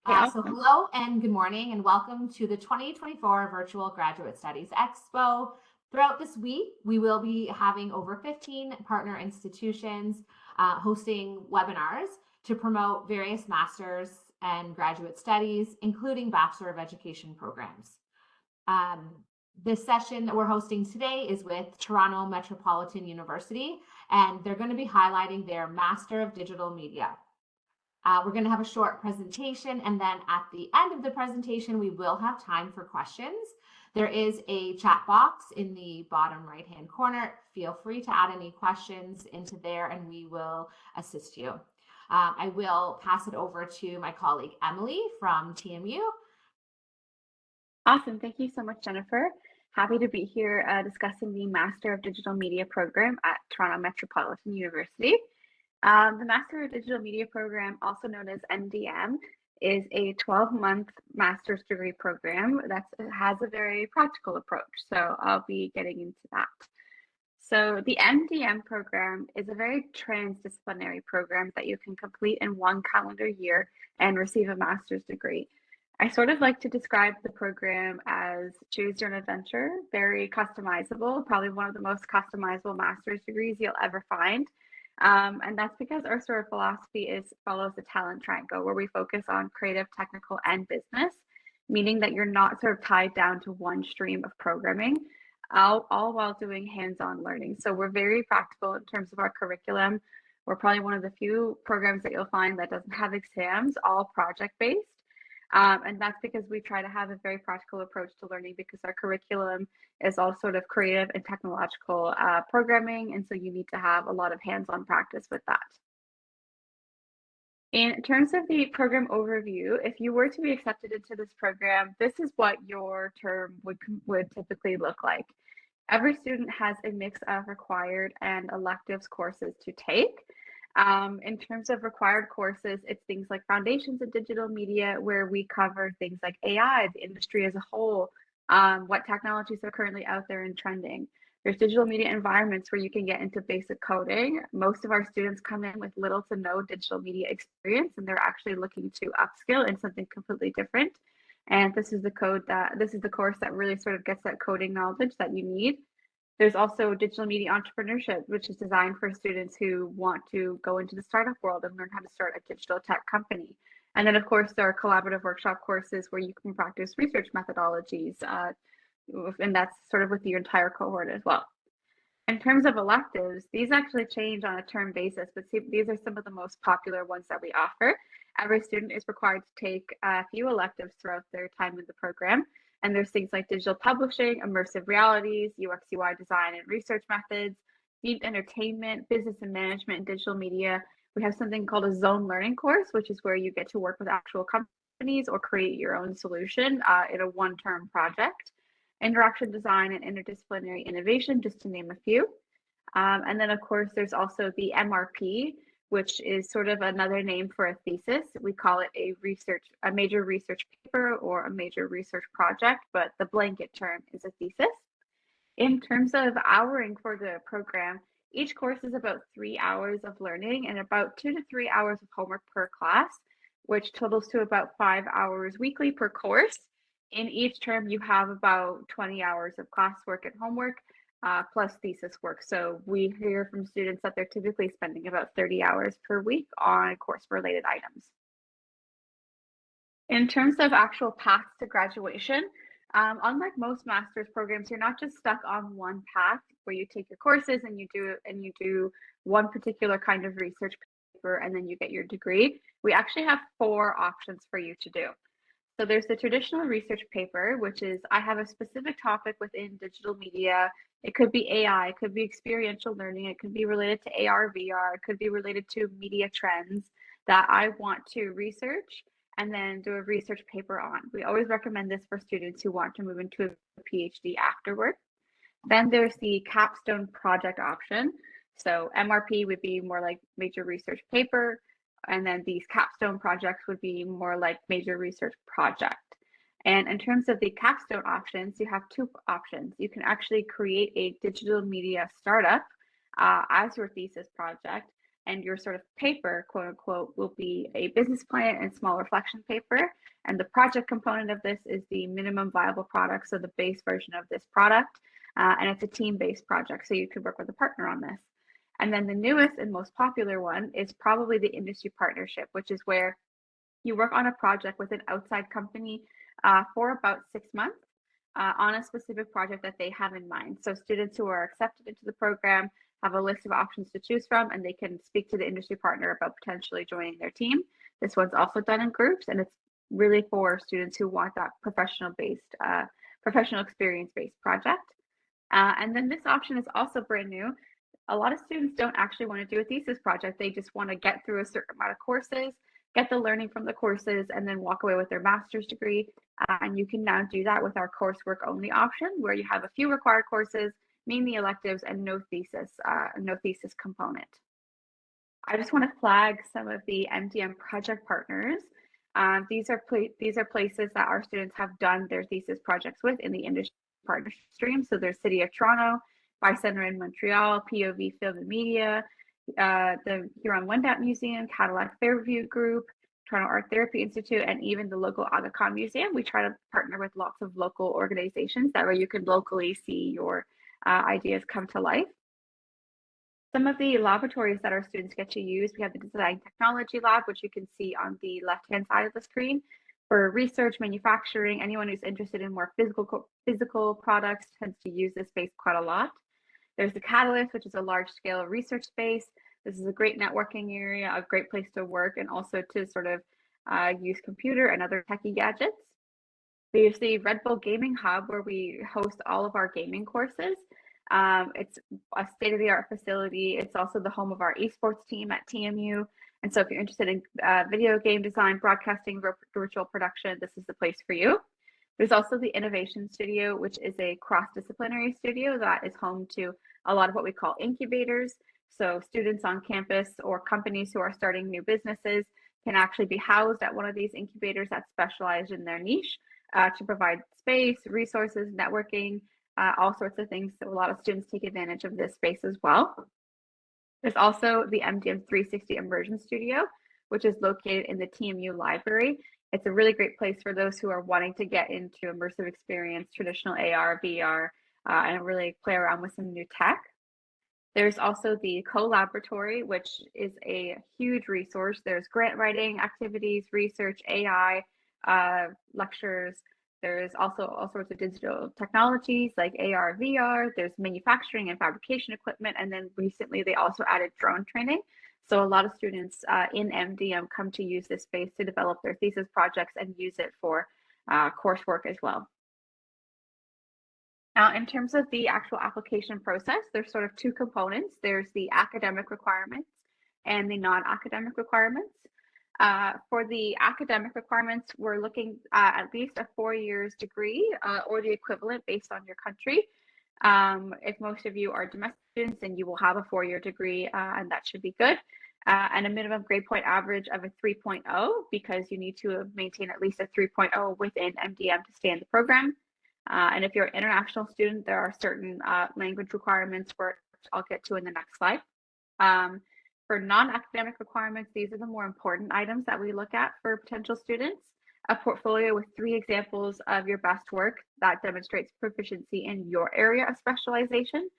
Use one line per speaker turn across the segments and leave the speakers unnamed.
Okay,
So
awesome.
hello and good morning and welcome to the 2024 Virtual Graduate Studies Expo. Throughout this week, we will be having over 15 partner institutions hosting webinars to promote various master's and graduate studies, including Bachelor of Education programs. This session that we're hosting today is with Toronto Metropolitan University, and they're going to be highlighting their Master of Digital Media. We're going to have a short presentation, and then at the end of the presentation, we will have time for questions. There is a chat box in the bottom right-hand corner. Feel free to add any questions into there, and we will assist you. I will pass it over to my colleague, Emily from TMU.
Awesome. Thank you so much, Jennifer. Happy to be here discussing the Master of Digital Media program at Toronto Metropolitan University. The Master of Digital Media program, also known as MDM, is a 12-month master's degree program that has a very practical approach. So I'll be getting into that. So the MDM program is a very transdisciplinary program that you can complete in one calendar year and receive a master's degree. I sort of like to describe the program as choose your own adventure, very customizable, probably one of the most customizable master's degrees you'll ever find. And that's because our sort of philosophy follows the talent triangle, where we focus on creative, technical, and business, meaning that you're not sort of tied down to one stream of programming, all while doing hands-on learning. So we're very practical in terms of our curriculum. We're probably one of the few programs that you'll find that doesn't have exams, all project-based. And that's because we try to have a very practical approach to learning, because our curriculum is all sort of creative and technological programming. And so you need to have a lot of hands-on practice with that. In terms of the program overview, if you were to be accepted into this program, this is what your term would typically look like. Every student has a mix of required and electives courses to take. In terms of required courses, it's things like Foundations of Digital Media, where we cover things like AI, the industry as a whole, what technologies are currently out there and trending. There's digital media environments where you can get into basic coding. Most of our students come in with little to no digital media experience, and they're actually looking to upskill in something completely different. And this is the course that really sort of gets that coding knowledge that you need. There's also digital media entrepreneurship, which is designed for students who want to go into the startup world and learn how to start a digital tech company. And then, of course, there are collaborative workshop courses where you can practice research methodologies, and that's sort of with your entire cohort as well. In terms of electives, these actually change on a term basis, but these are some of the most popular ones that we offer. Every student is required to take a few electives throughout their time in the program. And there's things like digital publishing, immersive realities, UX, UI design and research methods, themed entertainment, business and management, and digital media. We have something called a zone learning course, which is where you get to work with actual companies or create your own solution in a one-term project. Interaction design and interdisciplinary innovation, just to name a few. And then, of course, there's also the MRP, which is sort of another name for a thesis. We call it a major research paper or a major research project, but the blanket term is a thesis. In terms of houring for the program, each course is about 3 hours of learning and about 2 to 3 hours of homework per class, which totals to about 5 hours weekly per course. In each term, you have about 20 hours of classwork and homework, plus thesis work. So we hear from students that they're typically spending about 30 hours per week on course-related items. In terms of actual paths to graduation, unlike most master's programs, you're not just stuck on one path where you take your courses and you do one particular kind of research paper and then you get your degree. We actually have 4 options for you to do. So there's the traditional research paper, which is I have a specific topic within digital media. It could be AI, it could be experiential learning, it could be related to AR, VR, it could be related to media trends that I want to research and then do a research paper on. We always recommend this for students who want to move into a PhD afterward. Then there's the capstone project option. So MRP would be more like major research paper, and then these capstone projects would be more like major research project. And in terms of the capstone options, you have 2 options. You can actually create a digital media startup as your thesis project. and your sort of paper, quote unquote, will be a business plan and small reflection paper. And the project component of this is the minimum viable product, so the base version of this product. And it's a team-based project, so you could work with a partner on this. And then the newest and most popular one is probably the industry partnership, which is where you work on a project with an outside company for about 6 months on a specific project that they have in mind. So students who are accepted into the program have a list of options to choose from, and they can speak to the industry partner about potentially joining their team. This one's also done in groups, and it's really for students who want that professional experience-based project. And then this option is also brand new. A lot of students don't actually want to do a thesis project. They just want to get through a certain amount of courses, get the learning from the courses, and then walk away with their master's degree. And you can now do that with our coursework only option, where you have a few required courses, mainly electives, and no thesis component. I just want to flag some of the MDM project partners. These are places that our students have done their thesis projects with in the industry partner stream. So there's City of Toronto, Bicentennial in Montreal, POV Film and Media, the Huron-Wendat Museum, Cadillac Fairview Group, Toronto Art Therapy Institute, and even the local Aga Khan Museum. We try to partner with lots of local organizations. That way you can locally see your ideas come to life. Some of the laboratories that our students get to use, we have the Design Technology Lab, which you can see on the left-hand side of the screen. For research, manufacturing, anyone who's interested in more physical products tends to use this space quite a lot. There's the Catalyst, which is a large-scale research space. This is a great networking area, a great place to work, and also to sort of use computer and other techie gadgets. There's the Red Bull Gaming Hub, where we host all of our gaming courses. It's a state-of-the-art facility. It's also the home of our esports team at TMU. And so if you're interested in video game design, broadcasting, virtual production, this is the place for you. There's also the Innovation Studio, which is a cross-disciplinary studio that is home to a lot of what we call incubators. So students on campus or companies who are starting new businesses can actually be housed at one of these incubators that specialize in their niche to provide space, resources, networking, all sorts of things. So a lot of students take advantage of this space as well. There's also the MDM 360 Immersion Studio, which is located in the TMU library. It's a really great place for those who are wanting to get into immersive experience, traditional AR, VR, and really play around with some new tech. There's also the co-laboratory, which is a huge resource. There's grant writing activities, research, AI, lectures. There's also all sorts of digital technologies like AR, VR. There's manufacturing and fabrication equipment. And then recently they also added drone training. So a lot of students in MDM come to use this space to develop their thesis projects and use it for coursework as well. Now, in terms of the actual application process, there's sort of two components. There's the academic requirements and the non-academic requirements. For the academic requirements, we're looking at least a 4 years degree or the equivalent based on your country. If most of you are domestic students, then you will have a 4-year degree, and that should be good. And a minimum grade point average of a 3.0, because you need to maintain at least a 3.0 within MDM to stay in the program. And if you're an international student, there are certain language requirements which I'll get to in the next slide. For non-academic requirements, these are the more important items that we look at for potential students. A portfolio with 3 examples of your best work that demonstrates proficiency in your area of specialization.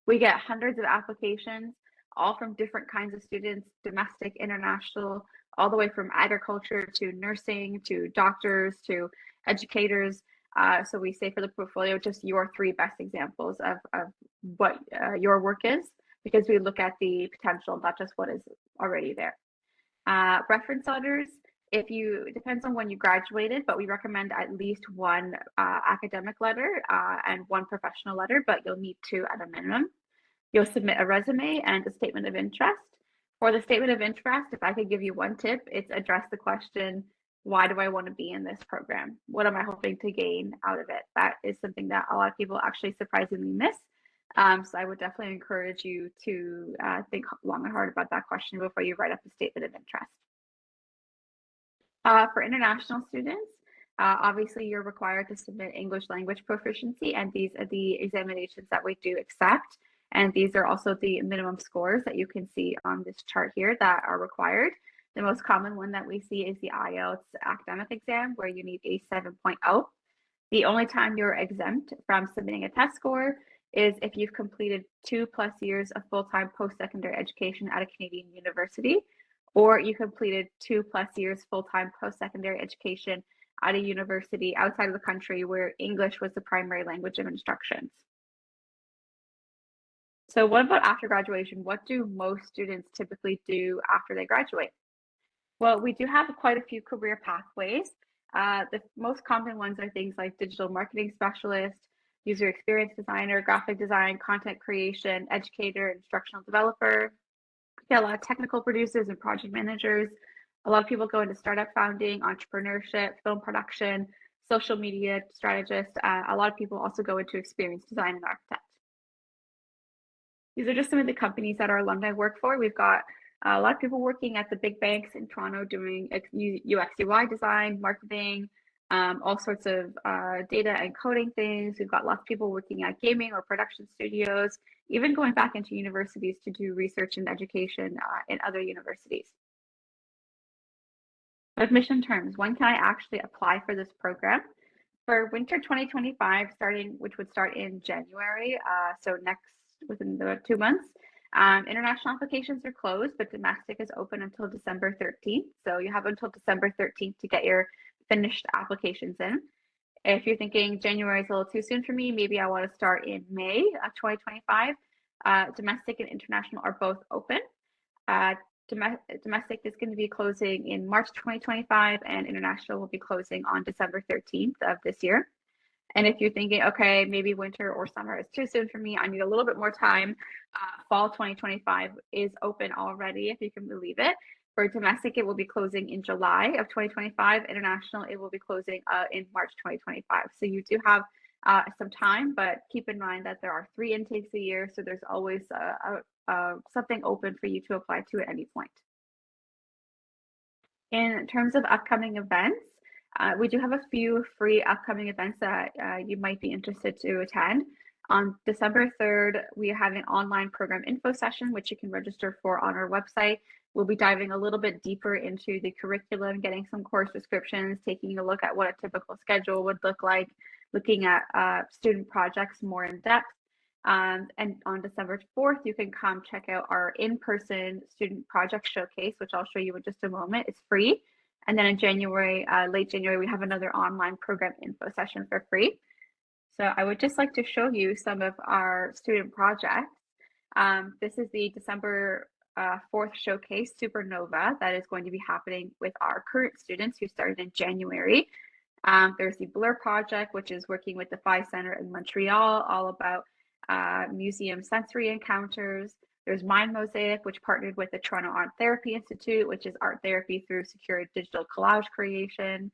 We get hundreds of applications, all from different kinds of students, domestic, international, all the way from agriculture to nursing, to doctors, to educators. So we say for the portfolio, just your 3 best examples of what your work is, because we look at the potential, not just what is already there. Reference letters, it depends on when you graduated, but we recommend at least 1 academic letter and 1 professional letter, but you'll need 2 at a minimum. You'll submit a resume and a statement of interest. For the statement of interest, if I could give you 1 tip, it's address the question, why do I want to be in this program? What am I hoping to gain out of it? That is something that a lot of people actually surprisingly miss. So I would definitely encourage you to think long and hard about that question before you write up a statement of interest. For international students, obviously you're required to submit English language proficiency, and these are the examinations that we do accept. And these are also the minimum scores that you can see on this chart here that are required. The most common one that we see is the IELTS academic exam, where you need a 7.0. The only time you're exempt from submitting a test score is if you've completed 2+ years of full-time post-secondary education at a Canadian university, or you completed 2+ years full-time post-secondary education at a university outside of the country where English was the primary language of instruction. So what about after graduation? What do most students typically do after they graduate? Well, we do have quite a few career pathways. The most common ones are things like digital marketing specialist, user experience designer, graphic design, content creation, educator, instructional developer. We get a lot of technical producers and project managers. A lot of people go into startup founding, entrepreneurship, film production, social media strategists. A lot of people also go into experience design and architect. These are just some of the companies that our alumni work for. We've got a lot of people working at the big banks in Toronto doing UX UI design, marketing, all sorts of data and coding things. We've got lots of people working at gaming or production studios, even going back into universities to do research and education in other universities. Admission terms. When can I actually apply for this program? For winter 2025, which would start in January, so within the 2 months, international applications are closed, but domestic is open until December 13th. So you have until December 13th to get your finished applications in. If you're thinking January is a little too soon for me, maybe I want to start in May of 2025. Domestic and international are both open. Domestic is going to be closing in March 2025, and international will be closing on December 13th of this year. And if you're thinking, okay, maybe winter or summer is too soon for me, I need a little bit more time, fall 2025 is open already, if you can believe it. For domestic, it will be closing in July of 2025. International, it will be closing in March 2025. So you do have some time, but keep in mind that there are 3 intakes a year, so there's always something open for you to apply to at any point. In terms of upcoming events, we do have a few free upcoming events that you might be interested to attend. On December 3rd, we have an online program info session, which you can register for on our website. We'll be diving a little bit deeper into the curriculum, getting some course descriptions, taking a look at what a typical schedule would look like, looking at student projects more in depth. And on December 4th, you can come check out our in-person student project showcase, which I'll show you in just a moment. It's free. And then in January, late January, we have another online program info session for free. So I would just like to show you some of our student projects. This is the December 4th showcase, Supernova, that is going to be happening with our current students who started in January. There's the Blur project, which is working with the Phi Center in Montreal, all about museum sensory encounters. There's Mind Mosaic, which partnered with the Toronto Art Therapy Institute, which is art therapy through secure digital collage creation.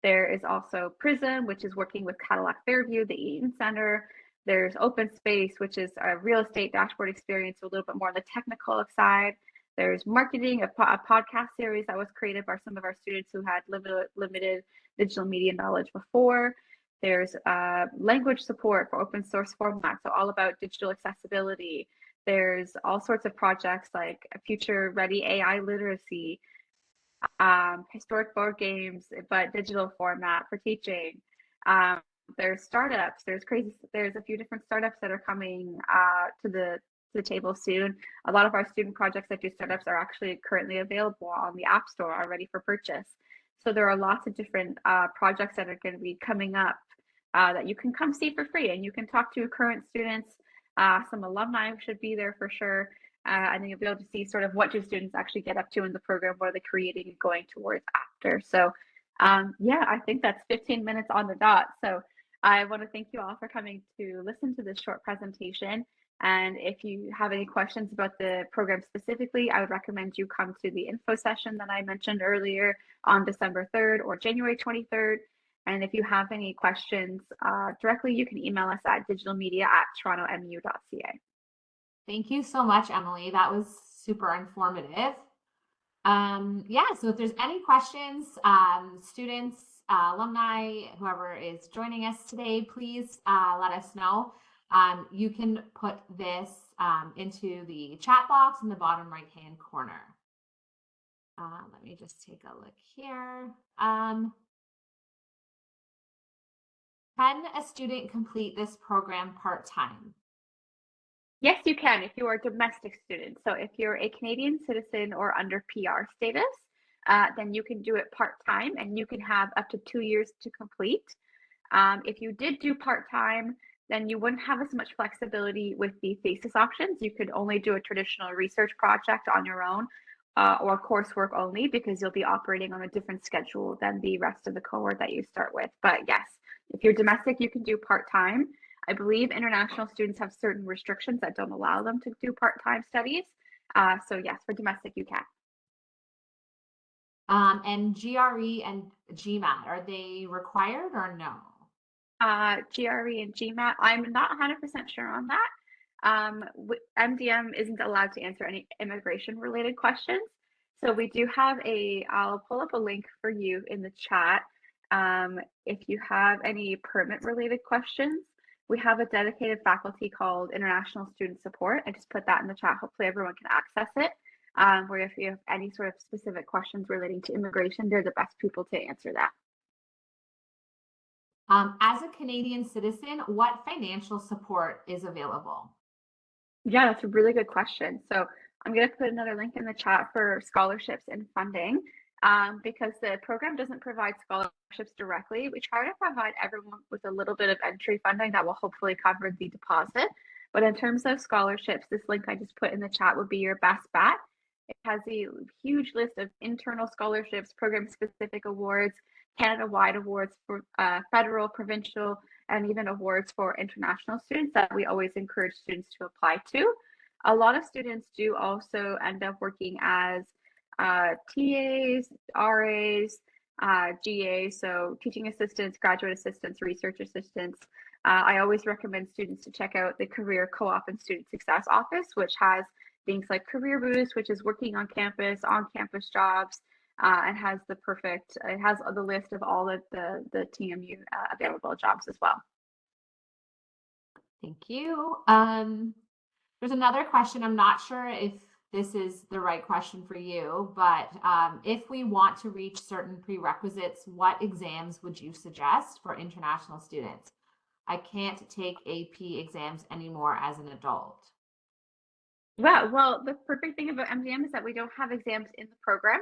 There is also Prism, which is working with Cadillac Fairview, the Eaton Center. There's Open Space, which is a real estate dashboard experience, a little bit more on the technical side. There's Marketing, a podcast series that was created by some of our students who had limited digital media knowledge before. There's language support for open source formats, so all about digital accessibility. There's all sorts of projects like Future Ready AI Literacy, historic board games, but digital format for teaching. There's startups. There's a few different startups that are coming to the table soon. A lot of our student projects that do startups are actually currently available on the App Store already for purchase. So there are lots of different projects that are going to be coming up that you can come see for free, and you can talk to current students. Some alumni should be there for sure. And then you'll be able to see sort of what do students actually get up to in the program, what are they creating and going towards after. So yeah, I think that's 15 minutes on the dot. So I want to thank you all for coming to listen to this short presentation. And if you have any questions about the program specifically, I would recommend you come to the info session that I mentioned earlier on December 3rd or January 23rd. And if you have any questions directly, you can email us at digitalmedia@torontomu.ca.
Thank you so much, Emily. That was super informative. Yeah, so if there's any questions, students, alumni, whoever is joining us today, please let us know. You can put this into the chat box in the bottom right-hand corner. Let me just take a look here. Can a student complete this program part-time?
Yes, you can if you are a domestic student. So if you're a Canadian citizen or under PR status, then you can do it part-time and you can have up to 2 years to complete. If you did do part-time, then you wouldn't have as much flexibility with the thesis options. You could only do a traditional research project on your own or coursework only because you'll be operating on a different schedule than the rest of the cohort that you start with. But yes, if you're domestic, you can do part-time. I believe international students have certain restrictions that don't allow them to do part-time studies. So yes, for domestic, you can.
And GRE and GMAT, are they required or no?
GRE and GMAT, I'm not 100% sure on that. MDM isn't allowed to answer any immigration related questions. So we do have I'll pull up a link for you in the chat. If you have any permit related questions, we have a dedicated faculty called International Student Support. I just put that in the chat. Hopefully everyone can access it. Where if you have any sort of specific questions relating to immigration, they're the best people to answer that.
As a Canadian citizen, what financial support is available?
Yeah, that's a really good question. So I'm going to put another link in the chat for scholarships and funding because the program doesn't provide scholarships directly. We try to provide everyone with a little bit of entry funding that will hopefully cover the deposit. But in terms of scholarships, this link I just put in the chat would be your best bet. It has a huge list of internal scholarships, program-specific awards, Canada-wide awards for federal, provincial, and even awards for international students that we always encourage students to apply to. A lot of students do also end up working as TAs, RAs, GAs, so teaching assistants, graduate assistants, research assistants. I always recommend students to check out the Career Co-op and Student Success Office, which has things like Career Boost, which is working on campus jobs, and has it has the list of all of the TMU available jobs as well.
Thank you. There's another question. I'm not sure if this is the right question for you, but if we want to reach certain prerequisites, what exams would you suggest for international students? I can't take AP exams anymore as an adult.
Yeah, well, the perfect thing about MDM is that we don't have exams in the program.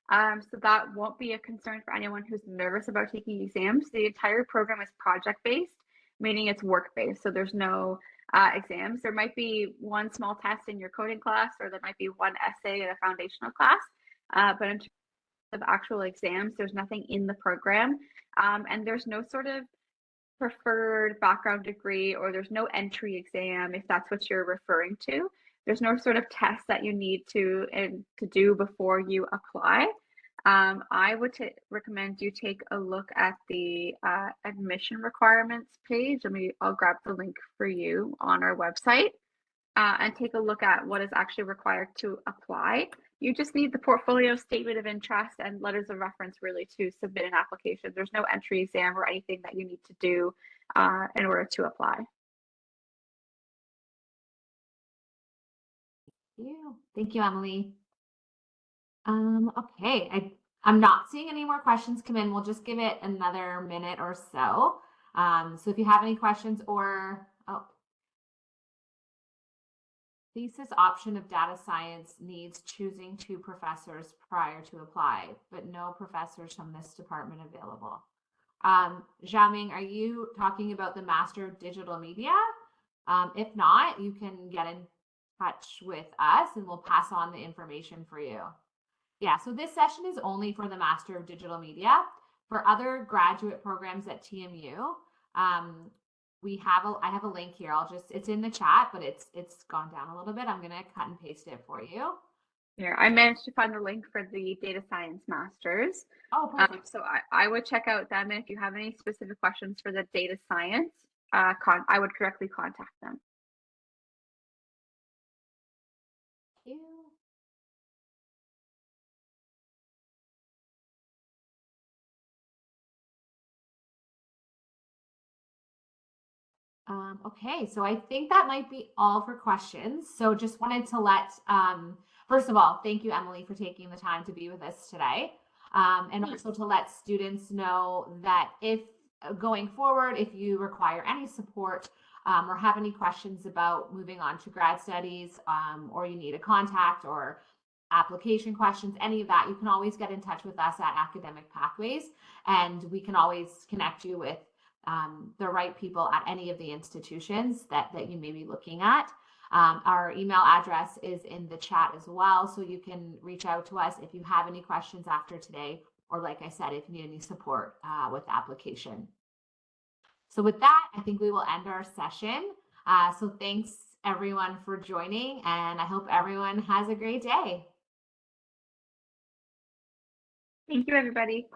So that won't be a concern for anyone who's nervous about taking exams. The entire program is project-based, meaning it's work-based. So there's no exams. There might be one small test in your coding class, or there might be one essay in a foundational class. But in terms of actual exams, there's nothing in the program. And there's no sort of preferred background degree, or there's no entry exam, if that's what you're referring to. There's no sort of test that you need to do before you apply. I would recommend you take a look at the admission requirements page. I'll grab the link for you on our website and take a look at what is actually required to apply. You just need the portfolio statement of interest and letters of reference really to submit an application. There's no entry exam or anything that you need to do in order to apply.
Thank you, Emily. Okay, I'm not seeing any more questions come in. We'll just give it another minute or so. So if you have any questions or thesis option of data science needs choosing 2 professors prior to apply, but no professors from this department available. Xiaoming, are you talking about the Master of Digital Media? If not, you can get in touch with us and we'll pass on the information for you. Yeah, so this session is only for the Master of Digital Media. For other graduate programs at TMU, I have a link here. It's in the chat, but it's gone down a little bit. I'm gonna cut and paste it for you.
Here, I managed to find the link for the data science masters.
Oh, perfect.
So I would check out them, and if you have any specific questions for the data science, I would directly contact them.
Thank you. Okay, so I think that might be all for questions. So just wanted to let, first of all, thank you, Emily, for taking the time to be with us today. And also to let students know that if going forward, if you require any support or have any questions about moving on to grad studies, or you need a contact or application questions, any of that, you can always get in touch with us at Academic Pathways, and we can always connect you with the right people at any of the institutions that you may be looking at. Our email address is in the chat as well, so you can reach out to us if you have any questions after today, or like I said, if you need any support with the application. So with that, I think we will end our session. So thanks everyone for joining, and I hope everyone has a great day.
Thank you, everybody.